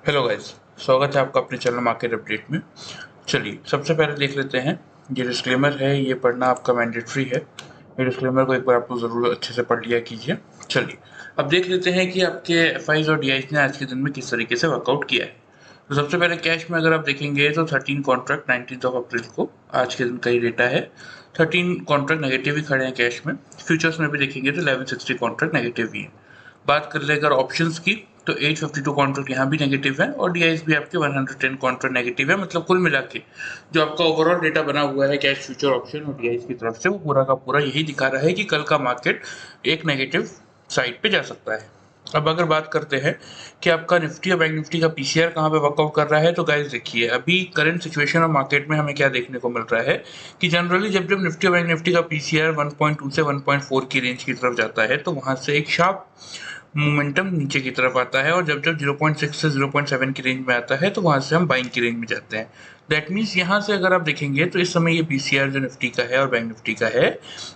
Hello guys, स्वागत है आपका अपने चैनल मार्केट अपडेट में। चलिए सबसे पहले देख लेते हैं। ये डिस्क्लेमर है, ये पढ़ना आपका मैंडेटरी है। ये डिस्क्लेमर को एक बार आप लोग ज़रूर अच्छे से पढ़ लिया कीजिए। चलिए अब देख लेते हैं कि आपके एफआईज और डीआईज ने आज के दिन में किस तरीके से वर्कआउट किया है। तो सबसे पहले कैश में अगर आप देखेंगे तो 13 कॉन्ट्रैक्ट 19 अप्रैल को आज के दिन का ही डेटा है। 13 कॉन्ट्रैक्ट नेगेटिव ही खड़े हैं कैश में। फ्यूचर्स में भी देखेंगे तो 1160 कॉन्ट्रैक्ट नेगेटिव ही है। बात कर ले अगर ऑप्शंस की तो 852 कॉन्ट्रैक्ट यहाँ भी नेगेटिव है और डीआईज भी आपके 110 कॉन्ट्रैक्ट नेगेटिव है। मतलब कुल मिला के जो आपका ओवरऑल डेटा बना हुआ है कैश फ्यूचर ऑप्शन और डीआईज की तरफ से, वो पूरा का पूरा यही दिखा रहा है कि कल का मार्केट एक नेगेटिव साइड पे जा सकता है। अब अगर बात करते हैं कि आपका निफ्टी और बैंक निफ्टी का पीसीआर कहाँ पे वर्कआउट कर रहा है, तो गाइस देखिए अभी करंट सिचुएशन और मार्केट में हमें क्या देखने को मिल रहा है कि जनरली जब जब निफ्टी और बैंक निफ्टी का पीसीआर 1.2 से 1.4 की रेंज की तरफ जाता है तो वहां से एक शार्प मोमेंटम नीचे की तरफ आता है और जब जब 0.6 से 0.7 की रेंज में आता है तो वहां से हम बाइंग की रेंज में जाते हैं। दैट मीन्स यहाँ से अगर आप देखेंगे तो इस समय ये पीसीआर जो निफ्टी का है और बैंक निफ्टी का है,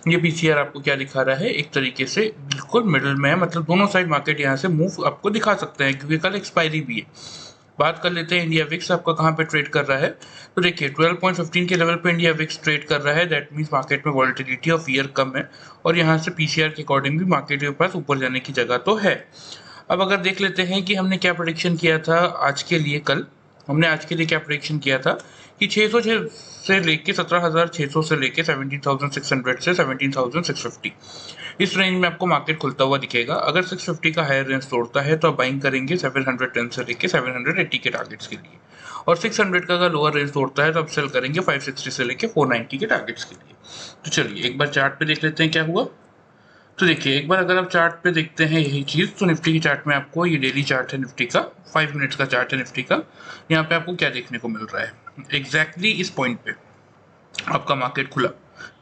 ये पीसीआर आपको क्या दिखा रहा है, एक तरीके से बिल्कुल मिडिल में है। मतलब दोनों साइड मार्केट यहाँ से मूव आपको दिखा सकते हैं क्योंकि कल एक्सपायरी भी है। बात कर लेते हैं इंडिया विक्स आपका कहाँ पे ट्रेड कर रहा है। तो देखिए 12.15 के लेवल पे इंडिया विक्स ट्रेड कर रहा है। दैट मीन्स मार्केट में वॉलेटिलिटी और फियर कम है और यहाँ से पीसीआर के अकॉर्डिंग भी मार्केट के पास ऊपर जाने की जगह तो है। अब अगर देख लेते हैं कि हमने क्या प्रेडिक्शन किया था आज के लिए, कल हमने आज के लिए क्या प्रेडिक्शन किया था कि 606 से लेके 17,600 से लेके 17,600 से 17,650 इस रेंज में आपको मार्केट खुलता हुआ दिखेगा। अगर 650 का हायर रेंज तोड़ता है तो आप बाइंग करेंगे 710 से लेके 780 के टारगेट्स के लिए, और 600 का अगर लोअर रेंज तोड़ता है तो आप सेल करेंगे 560 से लेके 490 के टारगेट्स के लिए। तो चलिए एक बार चार्ट पे देख लेते हैं क्या हुआ। तो देखिए एक बार अगर आप चार्ट पे देखते हैं यही चीज़, तो निफ्टी की चार्ट में आपको, ये डेली चार्ट है निफ्टी का, 5 मिनट्स का चार्ट है निफ्टी का। यहाँ पे आपको क्या देखने को मिल रहा है, एग्जैक्टली इस पॉइंट पे आपका मार्केट खुला।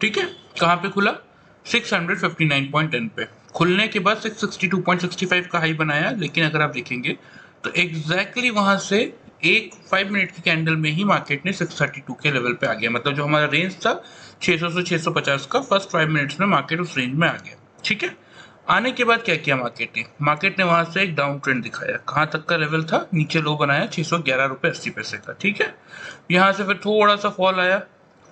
ठीक है, कहाँ पे खुला, 659.10 पे। खुलने के बाद 662.65 का हाई बनाया, लेकिन अगर आप देखेंगे तो एग्जैक्टली वहां से एक 5 मिनट की कैंडल में ही मार्केट ने 632 के लेवल पे आ गया। मतलब जो हमारा रेंज था 600 से 650 का, फर्स्ट 5 मिनट्स में मार्केट उस रेंज में आ गया। ठीक है, आने के बाद क्या किया मार्केट ने वहां से एक डाउन ट्रेंड दिखाया। कहाँ तक का लेवल था, नीचे लो बनाया 611 रुपये 80 पैसे का। ठीक है, यहाँ से फिर थोड़ा सा फॉल आया।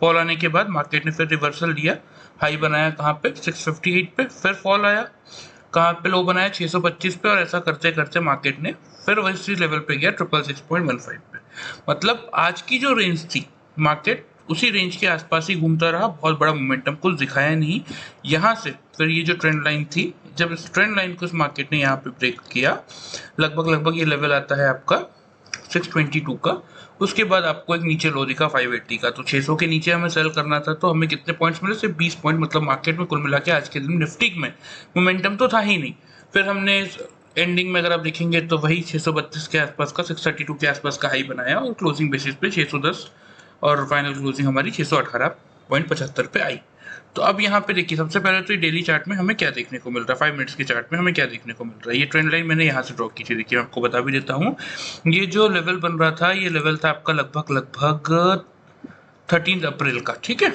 फॉल आने के बाद मार्केट ने फिर रिवर्सल लिया, हाई बनाया कहाँ पे 658 पे, फिर फॉल आया कहाँ पे, लो बनाया 625 पे, और ऐसा करते करते मार्केट ने फिर वही लेवल पे गया 666.15 पे। मतलब आज की जो रेंज थी मार्केट उसी रेंज के आसपास ही घूमता रहा, बहुत बड़ा मोमेंटम कुछ दिखाया नहीं। यहाँ से फिर ये जो ट्रेंड लाइन थी, जब इस ट्रेंड लाइन को इस मार्केट ने यहाँ पे ब्रेक किया, लगभग लगभग ये लेवल आता है आपका 622 का। उसके बाद आपको एक नीचे लो दिखा 580 का। तो 600 के नीचे हमें सेल करना था, तो हमें कितने पॉइंट्स मिले, सिर्फ 20 पॉइंट। मतलब मार्केट में कुल मिला के आज के दिन निफ्टी में मोमेंटम तो था ही नहीं। फिर हमने एंडिंग में अगर आप देखेंगे तो वही 632 के आसपास का, 632 के आसपास का हाई बनाया और क्लोजिंग बेसिस पे 610, और फाइनल क्लोजिंग हमारी 618.75 पे आई। तो अब यहाँ पे देखिए सबसे पहले तो ये डेली चार्ट में हमें क्या देखने को मिल रहा है, 5 मिनट्स के चार्ट में हमें क्या देखने को मिल रहा है। ये ट्रेंड लाइन मैंने यहाँ से ड्रॉ की थी, देखिए मैं आपको बता भी देता हूँ। ये जो लेवल बन रहा था, ये लेवल था आपका लगभग लगभग 13 अप्रैल का। ठीक है,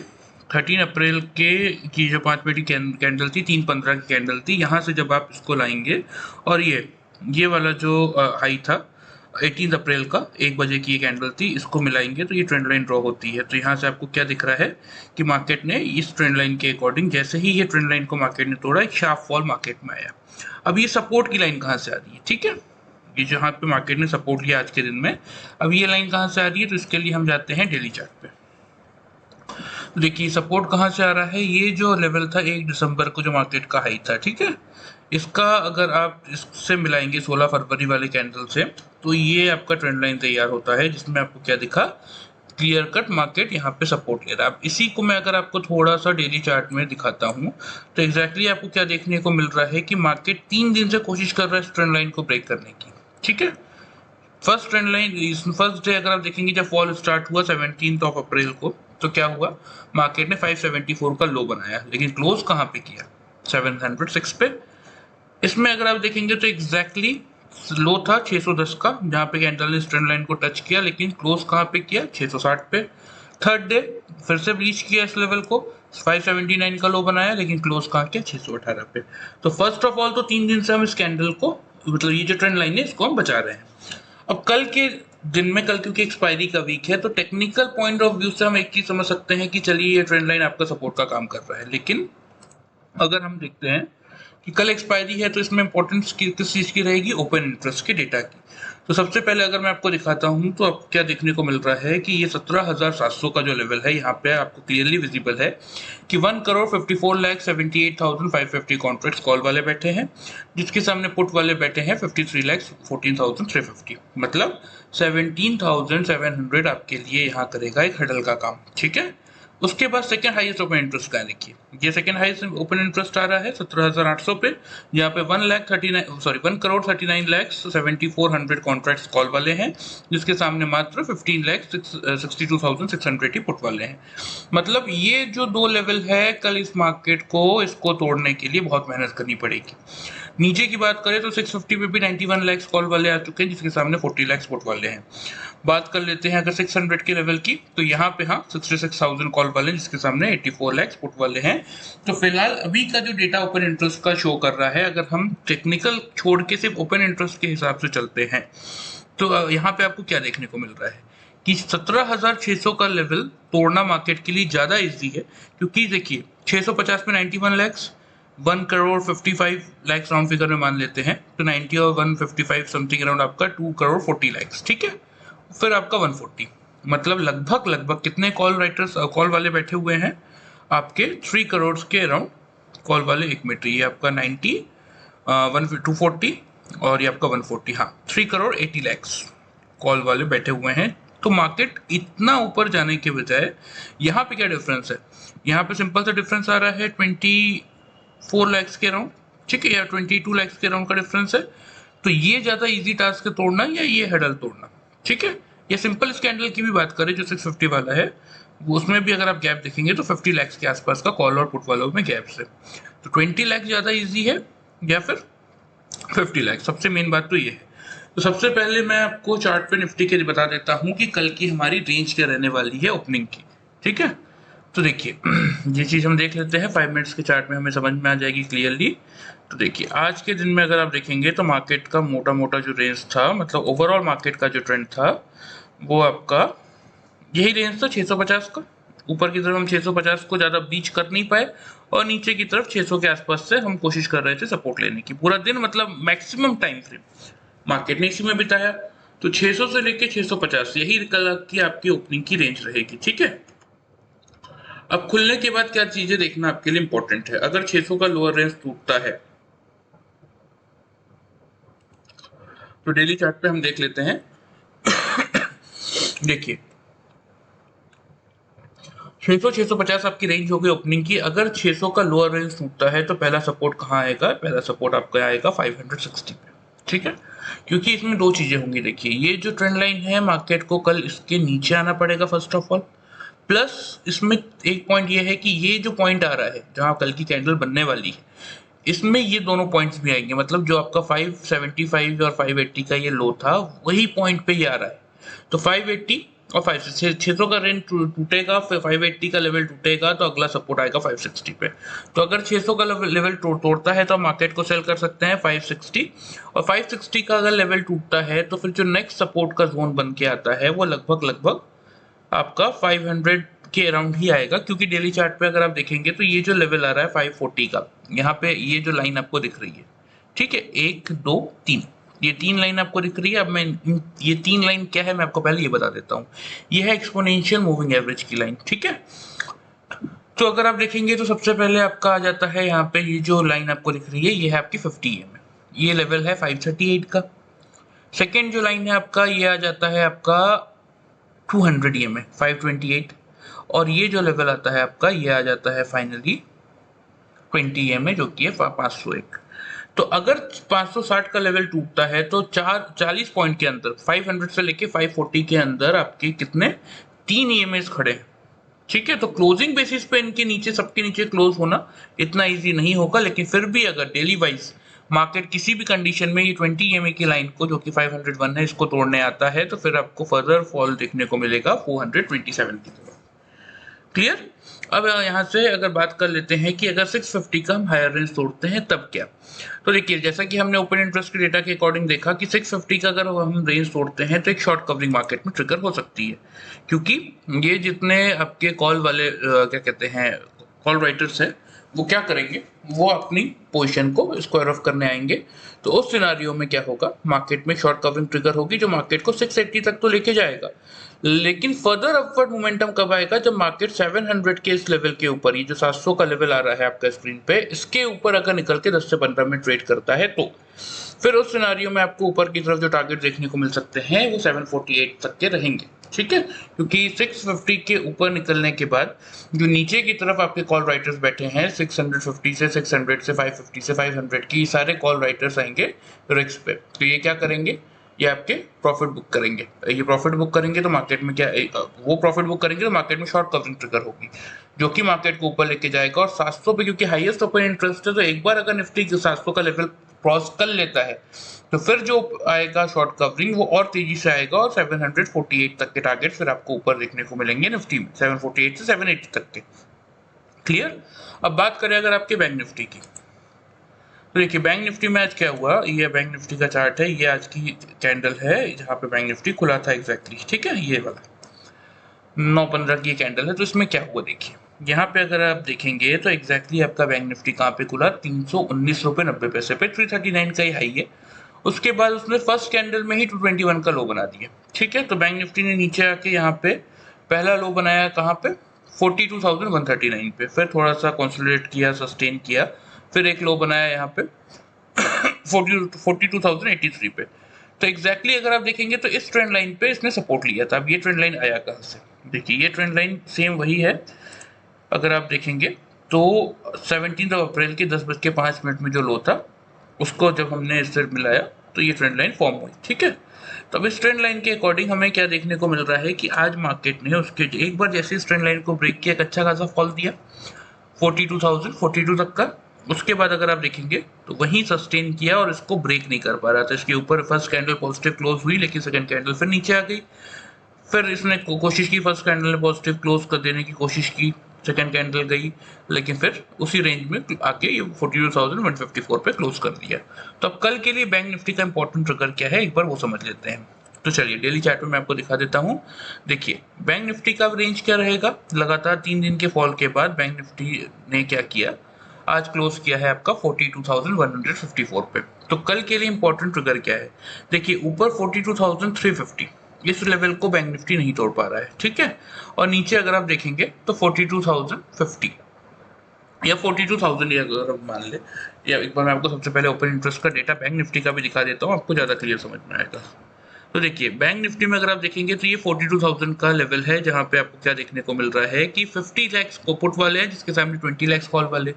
13 अप्रैल के की जो 5 मिनट की कैंडल थी, 3:15 की कैंडल थी। यहाँ से जब आप इसको लाएंगे और ये वाला जो हाई था 18 अप्रैल का 1 बजे की ये कैंडल थी, इसको मिलाएंगे तो ये ट्रेंड लाइन ड्रॉ होती है। तो यहाँ से आपको क्या दिख रहा है कि मार्केट ने इस ट्रेंड लाइन के अकॉर्डिंग, जैसे ही ये ट्रेंड लाइन को मार्केट ने तोड़ा, एक शार्प फॉल मार्केट में आया। अब ये सपोर्ट की लाइन कहाँ से आ रही है, ठीक है, ये जहाँ पे मार्केट ने सपोर्ट लिया आज के दिन में, अब ये लाइन कहाँ से आ रही है, तो इसके लिए हम जाते हैं डेली चार्ट पे। तो देखिए सपोर्ट कहाँ से आ रहा है, ये जो लेवल था 1 दिसंबर को जो मार्केट का हाई था, ठीक है, इसका अगर आप इससे मिलाएंगे 16 फरवरी वाले कैंडल से, तो ये आपका ट्रेंड लाइन तैयार होता है, जिसमें आपको क्या दिखा, क्लियर कट मार्केट यहाँ पे सपोर्ट ले रहा है। अब इसी को मैं अगर आपको थोड़ा सा डेली चार्ट में दिखाता हूँ तो एग्जैक्टली आपको क्या देखने को मिल रहा है कि मार्केट 3 दिन से कोशिश कर रहा है इस ट्रेंड लाइन को ब्रेक करने की। ठीक है, first trend line, first day अगर आप देखेंगे जब फॉल स्टार्ट हुआ 17 अप्रैल को, तो क्या हुआ, मार्केट ने 574 का लो बनाया, लेकिन क्लोज कहाँ पे किया, 706 पे। इसमें अगर आप देखेंगे तो एग्जैक्टली लो था 610 का, जहाँ पे कैंडल ने इस ट्रेंड लाइन को टच किया, लेकिन क्लोज कहाँ पे किया, 660 पे। थर्ड डे फिर से ब्रीच किया इस लेवल को, 579 का लो बनाया, लेकिन क्लोज कहाँ किया, 618 पे। तो फर्स्ट ऑफ ऑल तो 3 दिन से हम इस कैंडल को, मतलब ये जो ट्रेंड लाइन है इसको हम बचा रहे हैं। अब कल के दिन में, कल क्योंकि एक्सपायरी का वीक है, तो टेक्निकल पॉइंट ऑफ व्यू से हम एक चीज समझ सकते हैं कि चलिए ये ट्रेंड लाइन आपका सपोर्ट का काम कर रहा है। लेकिन अगर हम देखते हैं कि कल एक्सपायरी है तो इसमें इंपॉर्टेंस किस चीज की रहेगी, ओपन इंटरेस्ट के डेटा की। तो सबसे पहले अगर मैं आपको दिखाता हूं तो अब क्या देखने को मिल रहा है कि ये 17,700 का जो लेवल है, यहाँ पे आपको क्लियरली विजिबल है कि 1,54,78,550 कॉन्ट्रैक्ट्स कॉल वाले बैठे हैं, जिसके सामने पुट वाले बैठे हैं 53,14,350। मतलब 17,700 आपके लिए यहाँ करेगा एक हडल का काम। ठीक है, उसके बाद सेकंड हाईएस्ट ओपन इंटरेस्ट का देखिए, ये सेकंड हाईएस्ट ओपन इंटरेस्ट आ रहा है 17,800 पे, यहाँ पे 1,39,74,700 कॉन्ट्रैक्ट्स कॉल वाले हैं, जिसके सामने मात्र 15,62,600 ही पुट वाले हैं। मतलब ये जो दो लेवल है, कल इस मार्केट को इसको तोड़ने के लिए बहुत मेहनत करनी पड़ेगी। नीचे की बात करें तो 650 पे भी 91 लाख कॉल वाले आ चुके हैं, जिसके सामने 40 लाख पुट वाले हैं। बात कर लेते हैं अगर 600 के लेवल की, तो यहाँ पे हाँ 66,000 कॉल वाले, जिसके सामने 84 लाख पुट वाले हैं। तो फिलहाल अभी का जो डेटा ओपन इंटरेस्ट का शो कर रहा है, अगर हम टेक्निकल छोड़ के सिर्फ ओपन इंटरेस्ट के हिसाब से चलते हैं, तो यहाँ पे आपको क्या देखने को मिल रहा है कि 17,600 का लेवल तोड़ना मार्केट के लिए ज्यादा इजी है, क्योंकि देखिए 650 में 91 लाख, 1,55,00,000 राउंड फिगर में मान लेते हैं, तो 90 और 155 समथिंग अराउंड आपका 2,40,00,000। ठीक है, फिर आपका 140, मतलब लगभग कितने कॉल राइटर्स कॉल वाले बैठे हुए हैं आपके 3 करोड़ के अराउंड कॉल वाले। एक मिनट, ये आपका 90 240 और ये आपका 140, हाँ 3,80,00,000 कॉल वाले बैठे हुए हैं। तो मार्केट इतना ऊपर जाने के बजाय यहाँ पे क्या डिफरेंस है, यहाँ पे सिंपल सा डिफरेंस आ रहा है 24 लाख के अराउंड। ठीक है, या 22 लाख के अराउंड का डिफरेंस है। तो ये ज्यादा इजी टास्क है तोड़ना या ये हेडल तोड़ना। ठीक है, ये सिंपल स्कैंडल की भी बात करें जो 650 वाला है, उसमें भी अगर आप गैप देखेंगे तो 50 लाख के आसपास का कॉल और पुट वालों में गैप है। तो 20 लाख ज्यादा इजी है या फिर 50 लाख, सबसे मेन बात तो ये है। तो सबसे पहले मैं आपको चार्ट पे निफ्टी के बता देता हूँ कि कल की हमारी रेंज क्या रहने वाली है ओपनिंग की। ठीक है, तो देखिए ये चीज हम देख लेते हैं 5 मिनट्स के चार्ट में, हमें समझ में आ जाएगी क्लियरली। तो देखिए आज के दिन में अगर आप देखेंगे तो मार्केट का मोटा मोटा जो रेंज था, मतलब ओवरऑल मार्केट का जो ट्रेंड था, वो आपका यही रेंज था 650 का। ऊपर की तरफ हम 650 को ज्यादा बीच कर नहीं पाए, और नीचे की तरफ 600 के आसपास से हम कोशिश कर रहे थे सपोर्ट लेने की। पूरा दिन मतलब मैक्सिमम टाइम फ्रेम मार्केट ने इसी में बिताया। तो 600 से लेके 650 यही कल की आपकी ओपनिंग की रेंज रहेगी। ठीक है, अब खुलने के बाद क्या चीजें देखना आपके लिए इंपॉर्टेंट है। अगर 600 का लोअर रेंज टूटता है तो डेली चार्ट पे हम देख लेते हैं। देखिए 600-650 आपकी रेंज होगी ओपनिंग की। अगर 600 का लोअर रेंज टूटता है तो पहला सपोर्ट कहाँ आएगा, पहला सपोर्ट आपका आएगा 560 पे। ठीक है, क्योंकि इसमें दो चीजें होंगी। देखिए ये जो ट्रेंड लाइन है, मार्केट को कल इसके नीचे आना पड़ेगा फर्स्ट ऑफ ऑल, प्लस इसमें एक पॉइंट ये है कि ये जो पॉइंट आ रहा है जहां कल की कैंडल बनने वाली है, इसमें ये दोनों पॉइंट्स भी आएंगे। मतलब जो आपका 575 और 580 का ये लो था, वही पॉइंट पे ये आ रहा है। तो 580 और 600 का रेंज टूटेगा, फिर 580 का लेवल टूटेगा, तो अगला सपोर्ट आएगा 560 पे। तो अगर 600 का लेवल तोड़ता है तो हम मार्केट को सेल कर सकते हैं 560, और 560 का अगर लेवल टूटता है तो फिर जो नेक्स्ट सपोर्ट का जोन बन के आता है वो लगभग आपका 500 के अराउंड ही आएगा। क्योंकि डेली चार्ट पे अगर आप देखेंगे तो ये जो लेवल आ रहा है 540 का, यहाँ पे ये जो लाइन आपको दिख रही है, ठीक है, 1 2 3, ये 3 लाइन आपको दिख रही है। अब मैं ये 3 लाइन क्या है मैं आपको पहले ये बता देता हूँ। ये है एक्सपोनेंशियल मूविंग एवरेज की लाइन। ठीक है, तो अगर आप देखेंगे तो सबसे पहले आपका आ जाता है यहाँ पे, ये जो लाइन आपको दिख रही है ये है आपकी 50 EMA, ये लेवल है 538 का। सेकेंड जो लाइन है आपका, ये आ जाता है आपका 200 EMA 528, और ये जो लेवल आता है आपका, ये आ जाता है फाइनली 20 EMA जो कि है 501। तो अगर 560 का लेवल टूटता है तो 40 पॉइंट के अंदर 500 से लेके 540 के अंदर आपके कितने 3 EMAs खड़े हैं। ठीक है, तो क्लोजिंग बेसिस पे इनके नीचे, सबके नीचे क्लोज होना इतना इजी नहीं होगा, लेकिन फिर भी अगर डेली वाइज मार्केट किसी भी कंडीशन में ये 20 EMA की लाइन को, जो कि 501 है, इसको तोड़ने आता है, तो फिर आपको फर्दर फॉल देखने को मिलेगा 427 की तरफ। क्लियर। अब यहाँ से अगर बात कर लेते हैं कि अगर 650 का हम हायर रेंज तोड़ते हैं तब क्या। तो देखिए जैसा कि हमने ओपन इंटरेस्ट के डेटा के अकॉर्डिंग देखा कि 650 का अगर हम रेंज तोड़ते हैं तो एक शॉर्ट कवरिंग मार्केट में ट्रिगर हो सकती है, क्योंकि ये जितने आपके कॉल वाले क्या कहते हैं कॉल राइटर्स है वो क्या करेंगे, वो अपनी पोजीशन को स्क्वायर ऑफ करने आएंगे। तो उस सिनारियो में क्या होगा, मार्केट में शॉर्ट कवरिंग ट्रिगर होगी जो मार्केट को 680 तक तो लेके जाएगा, लेकिन फर्दर अपवर्ड मोमेंटम कब आएगा, जब मार्केट 700 के इस लेवल के ऊपर, ये जो 700 का लेवल आ रहा है आपका स्क्रीन पे, इसके ऊपर अगर निकल के 10 से 15 मिनट ट्रेड करता है तो फिर उस सिनारियो में आपको ऊपर की तरफ जो टारगेट देखने को मिल सकते हैं वो 748 तक के रहेंगे। ठीक है, क्योंकि 650 के ऊपर निकलने के बाद जो नीचे की तरफ आपके कॉल राइटर्स बैठे हैं 650 से 600 से 550 से 500 की सारे कॉल राइटर्स आएंगे रिस्क पे। तो ये क्या करेंगे, ये आपके प्रॉफिट बुक करेंगे। ये प्रॉफिट बुक करेंगे तो मार्केट में क्या, वो प्रॉफिट बुक करेंगे तो मार्केट में शॉर्ट कवरिंग ट्रिगर होगी जो कि मार्केट को ऊपर लेके जाएगा। और 700 पे क्योंकि हाईएस्ट ओपन इंटरेस्ट है, तो एक बार अगर निफ्टी 700 का लेवल क्रॉस कर लेता है तो फिर जो आएगा शॉर्ट कवरिंग वो और तेजी से आएगा और 748 तक के टारगेट फिर आपको ऊपर देखने को मिलेंगे निफ्टी में, 748 से 780 तक के। क्लियर। अब बात करें अगर आपके बैंक निफ्टी की, तो देखिए बैंक निफ्टी में आज क्या हुआ, ये बैंक निफ्टी का चार्ट है, ये आज की कैंडल है जहाँ पे बैंक निफ्टी खुला था एग्जैक्टली। ठीक है, ये वाला 9:15 की कैंडल है। तो इसमें क्या हुआ देखिए, यहाँ पे अगर आप देखेंगे तो एग्जैक्टली आपका बैंक निफ्टी कहाँ पे खुला, 319 रुपये 90 पैसे पे, 339 का ही हाई है। उसके बाद उसने फर्स्ट कैंडल में ही 221 का लो बना दिया। ठीक है, तो बैंक निफ्टी ने नीचे आके यहाँ पे पहला लो बनाया कहाँ पे, 42,139 पे, फिर थोड़ा सा कंसोलिडेट किया, सस्टेन किया, फिर एक लो बनाया यहाँ पे 42,083 पे। तो एग्जैक्टली अगर आप देखेंगे तो इस ट्रेंड लाइन पे इसने सपोर्ट लिया था। अब ये ट्रेंड लाइन आया कहाँ से, देखिए ये ट्रेंड लाइन सेम वही है। अगर आप देखेंगे तो 17 अप्रैल के 10:05 में जो लो था उसको जब हमने इससे मिलाया तो ये ट्रेंड लाइन फॉर्म हुई। ठीक है, तो अब इस ट्रेंड लाइन के अकॉर्डिंग हमें क्या देखने को मिल रहा है कि आज मार्केट ने उसके एक बार जैसे इस ट्रेंड लाइन को ब्रेक किया, एक अच्छा खासा फॉल दिया 42,042 तक का। उसके बाद अगर आप देखेंगे तो वहीं सस्टेन किया और इसको ब्रेक नहीं कर पा रहा था। इसके ऊपर फर्स्ट कैंडल पॉजिटिव क्लोज हुई, लेकिन सेकंड कैंडल फिर नीचे आ गई। फिर इसने कोशिश की, फर्स्ट कैंडल ने पॉजिटिव क्लोज कर देने की कोशिश की, सेकंड कैंडल गई, लेकिन फिर उसी रेंज में आके ये 42,154 पे क्लोज कर दिया। तो अब कल के लिए बैंक निफ्टी का इंपॉर्टेंट ट्रिगर क्या है, एक बार वो समझ लेते हैं। तो चलिए डेली चार्ट में मैं आपको दिखा देता हूँ। देखिए बैंक निफ्टी का रेंज क्या रहेगा, लगातार 3 दिन के फॉल के बाद बैंक निफ्टी ने क्या किया, आज क्लोज किया है आपका 42,154 पे। तो कल के लिए इंपॉर्टेंट ट्रिगर क्या है, देखिए ऊपर 42,350 इस लेवल को बैंक निफ्टी नहीं तोड़ पा रहा है। ठीक है, और नीचे अगर आप देखेंगे तो 42,050 या 42,000 अगर आप मान ले, या एक बार मैं आपको सबसे पहले ओपन इंटरेस्ट का डेटा बैंक निफ्टी का भी दिखा देता हूँ, आपको ज़्यादा क्लियर समझ में आएगा। तो देखिए बैंक निफ्टी में अगर आप देखेंगे तो ये 42,000 का लेवल है, जहाँ पे आपको क्या देखने को मिल रहा है कि 50 लाख को पुट वाले हैं जिसके सामने 20 लाख कॉल वाले।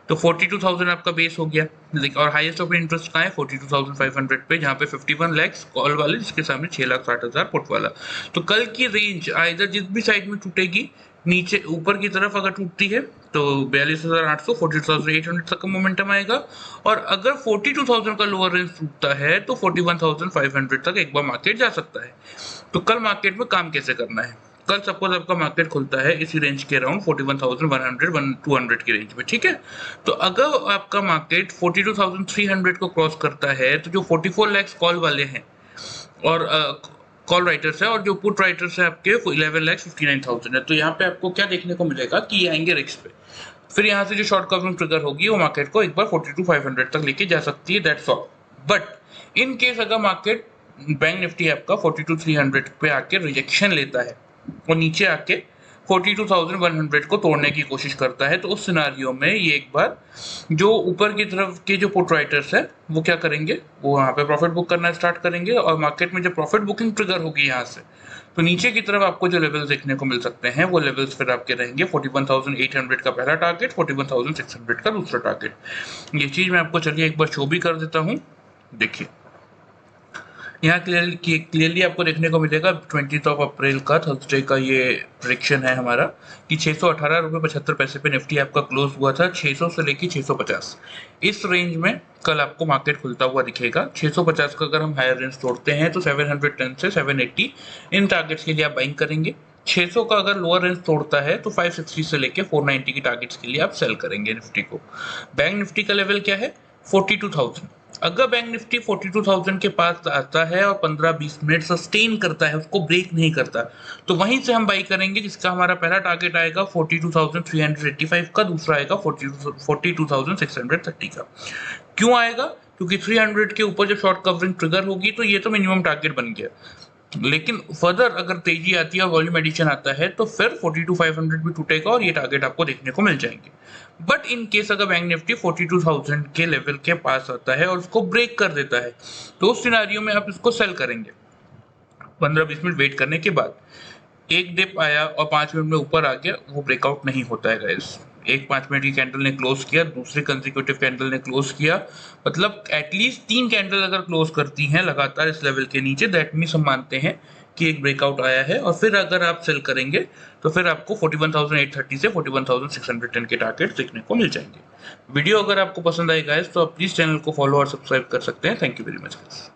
तो 42,000 आपका बेस हो गया, और हाईएस्ट ओपन इंटरेस्ट कहाँ है 42,500 पे, जहाँ पे 51 लाख कॉल वाले जिसके सामने 6,60,000 पुट वाला। तो कल की रेंज आइदर जिस भी साइड में टूटेगी, नीचे ऊपर की तरफ अगर टूटती है तो 42,800 42,800 तक का मोमेंटम आएगा, और अगर 42,000 का लोअर रेंज टूटता है तो 41,500 तक एक बार मार्केट जा सकता है। तो कल मार्केट में काम कैसे करना है, कल सपोज आपका मार्केट खुलता है इसी रेंज के अराउंड 41,100 200 की रेंज में। ठीक है, तो अगर आपका मार्केट 42,300 को क्रॉस करता है तो जो 44 लाख कॉल वाले हैं और कॉल राइटर्स है और जो पुट राइटर्स है आपके 11,59,000 है, तो यहाँ पे आपको क्या देखने को मिलेगा कि ये आएंगे रिस्क पे। फिर यहाँ से जो शॉर्ट कवरिंग ट्रिगर होगी वो मार्केट को एक बार 42,500 तक लेके जा सकती है, that's all. But in case अगर मार्केट बैंक निफ्टी आपका 42,300 पे आके रिजेक्शन लेता है और नीचे आके 42,100 को तोड़ने की कोशिश करता है, तो उस सिनारियो में ये एक बार जो ऊपर की तरफ के जो पुट राइटर्स है वो क्या करेंगे, वो वहाँ पे प्रॉफिट बुक करना स्टार्ट करेंगे, और मार्केट में जब प्रॉफिट बुकिंग ट्रिगर होगी यहाँ से, तो नीचे की तरफ आपको जो लेवल्स देखने को मिल सकते हैं वो लेवल्स फिर आपके रहेंगे 41,800 का पहला टारगेट, 41,600 का दूसरा टारगेट। ये चीज़ मैं आपको चलिए एक बार शो भी कर देता हूँ। देखिए यहाँ क्लियरली आपको देखने को मिलेगा 20 अप्रैल का थर्सडे का ये प्रेडिक्शन है हमारा कि 618.75 पे निफ्टी आपका क्लोज हुआ था, 600 से लेके 650 इस रेंज में कल आपको मार्केट खुलता हुआ दिखेगा। 650 का अगर हम हायर रेंज तोड़ते हैं तो 710 से 780 इन टारगेट्स के लिए आप बाइंग करेंगे। 600 का अगर लोअर रेंज तोड़ता है तो 560 से लेके 490 की टारगेट्स के लिए आप सेल करेंगे निफ्टी को। बैंक निफ्टी का लेवल क्या है? 42,000। अगर बैंक निफ्टी 42,000 के पास आता है और 15-20 मिनट सस्टेन करता है, उसको ब्रेक नहीं करता, तो वहीं से हम बाई करेंगे, जिसका हमारा पहला टारगेट आएगा 42,385 का, दूसरा आएगा 42,630 का। क्यों आएगा? क्योंकि 300 के ऊपर जब शॉर्ट कवरिंग ट्रिगर होगी तो ये तो मिनिमम टारगेट बन गया, लेकिन फर्दर अगर तेजी आती है और वॉल्यूम एडिशन आता है तो फिर 42,500 भी टूटेगा और ये टारगेट आपको देखने को मिल जाएंगे। बट इन केस अगर बैंक निफ्टी 42,000 के लेवल के पास आता है और उसको ब्रेक कर देता है, तो उस सिनारियो में आप इसको सेल करेंगे 15-20 मिनट वेट करने के बाद। एक डिप आया और 5 मिनट में ऊपर आ गया, वो ब्रेकआउट नहीं होता है गाइस। एक 5 मिनट की कैंडल ने क्लोज किया, दूसरे कंसेक्यूटिव कैंडल ने क्लोज किया, मतलब एटलीस्ट 3 कैंडल अगर क्लोज करती हैं लगातार इस लेवल के नीचे, दैट मीन्स हम मानते हैं कि एक ब्रेकआउट आया है। और फिर अगर आप सेल करेंगे तो फिर आपको 41,830 से 41,610 के टारगेट देखने को मिल जाएंगे। वीडियो अगर आपको पसंद आए गाइस तो आप प्लीज चैनल को फॉलो और सब्सक्राइब कर सकते हैं। Thank you very much guys.